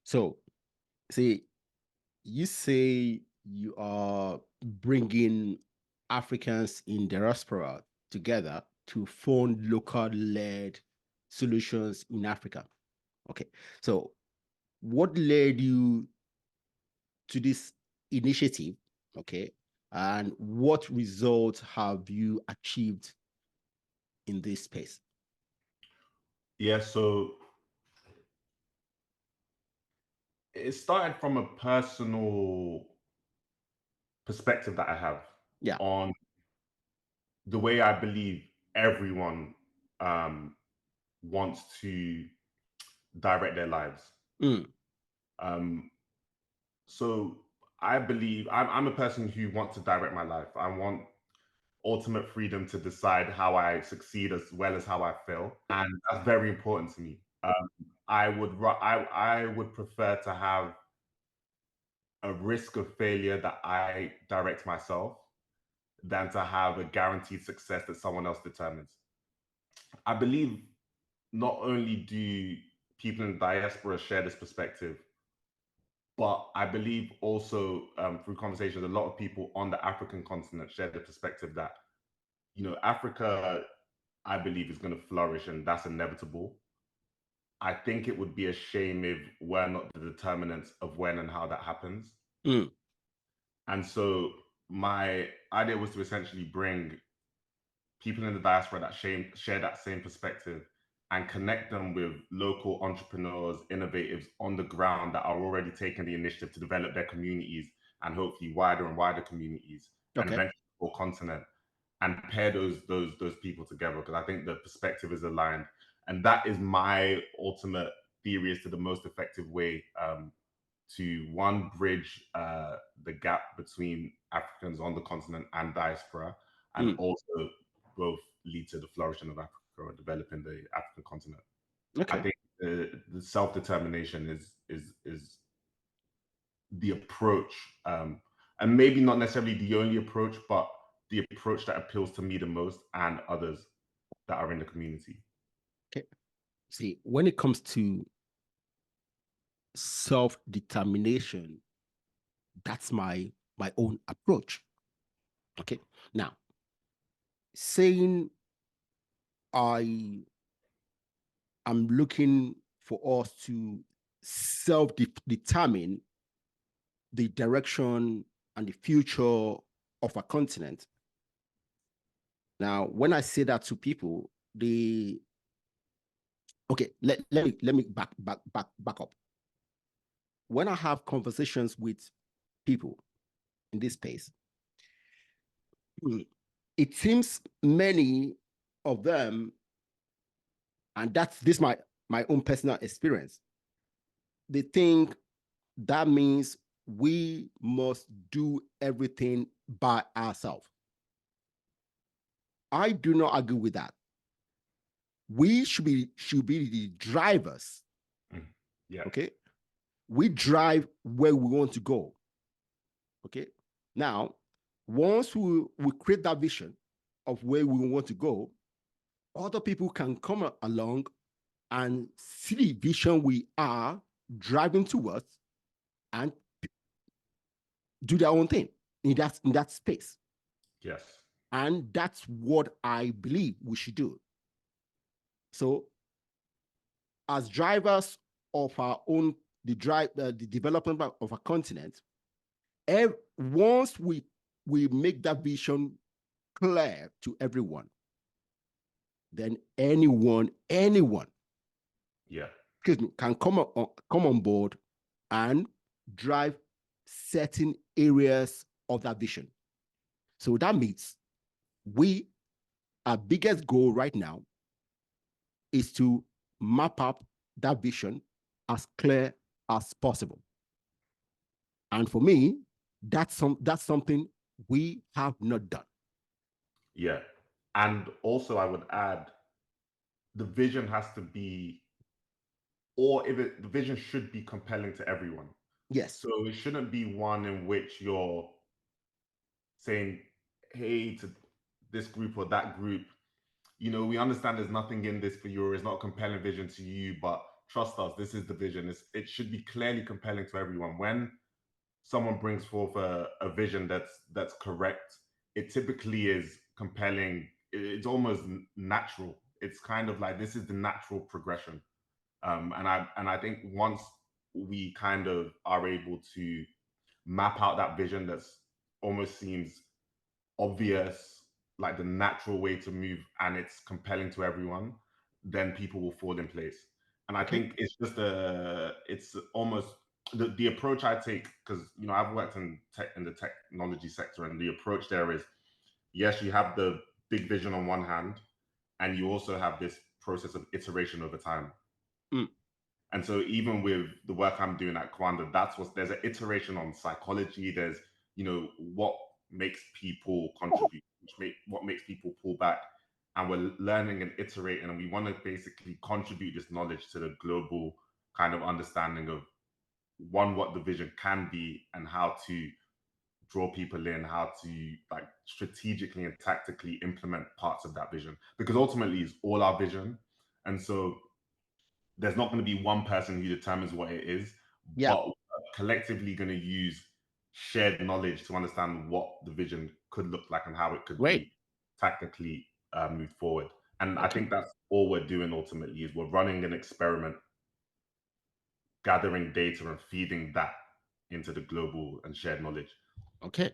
So, see, you say you are bringing Africans in diaspora together to fund local-led solutions in Africa. Okay, so what led you to this initiative? Okay, and what results have you achieved in this space? Yeah, so it started from a personal perspective that I have Yeah. on the way I believe everyone um, wants to direct their lives. Mm. Um, so I believe I'm a person who wants to direct my life. I want ultimate freedom to decide how I succeed as well as how I fail, and that's very important to me. I would prefer to have a risk of failure that I direct myself than to have a guaranteed success that someone else determines. I believe not only do people in the diaspora share this perspective, but I believe also through conversations, a lot of people on the African continent share the perspective that, Africa, I believe, is going to flourish and that's inevitable. I think it would be a shame if we're not the determinants of when and how that happens. Mm. And so my idea was to essentially bring people in the diaspora that share that same perspective and connect them with local entrepreneurs, innovatives on the ground that are already taking the initiative to develop their communities and hopefully wider and wider communities and Okay. eventually the whole continent, and pair those people together because I think the perspective is aligned. And that is my ultimate theory as to the most effective way to one bridge the gap between Africans on the continent and diaspora, and Mm. also both lead to the flourishing of Africa or developing the African continent. I Okay. think the self determination is the approach, and maybe not necessarily the only approach, but the approach that appeals to me the most and others that are in the community. Okay. See, when it comes to self-determination, that's my own approach. Okay. Now, saying I am looking for us to self-determine the direction and the future of a continent. Now, when I say that to people, they okay, let me back up. When I have conversations with people in this space, it seems many of them, and that's this my own personal experience, they think that means we must do everything by ourselves. I do not agree with that. We should be the drivers. Mm. Yeah. Okay. We drive where we want to go. Okay. Now, once we create that vision of where we want to go, other people can come along and see the vision we are driving towards and do their own thing in that space. Yes. And that's what I believe we should do. So, as drivers of our own, the development of a continent, once we make that vision clear to everyone, then anyone Yeah. can come on board and drive certain areas of that vision. So that means our biggest goal right now is to map up that vision as clear as possible. And for me, that's something we have not done. Yeah. And also, I would add the vision has to be, or the vision should be compelling to everyone. Yes. So it shouldn't be one in which you're saying, hey, to this group or that group, we understand there's nothing in this for you, or it's not a compelling vision to you, but trust us, this is the vision. It should be clearly compelling to everyone. When someone brings forth a vision that's correct, it typically is compelling. It's almost natural. It's kind of like, this is the natural progression. And I think once we kind of are able to map out that vision that's almost seems obvious, like the natural way to move, and it's compelling to everyone, then people will fall in place. And I think it's just it's almost the approach I take, because I've worked in the technology sector, and the approach there is, yes, you have the big vision on one hand, and you also have this process of iteration over time. And so even with the work I'm doing at Kwanda, there's an iteration on psychology. There's, what makes people contribute, what makes people pull back. And we're learning and iterating, and we want to basically contribute this knowledge to the global kind of understanding of, one, what the vision can be, and how to draw people in, how to like strategically and tactically implement parts of that vision. Because ultimately it's all our vision. And so there's not going to be one person who determines what it is, but we're collectively going to use shared knowledge to understand what the vision could look like and how it could be tactically moved forward. And I think that's all we're doing ultimately, is we're running an experiment, gathering data and feeding that into the global and shared knowledge. Okay.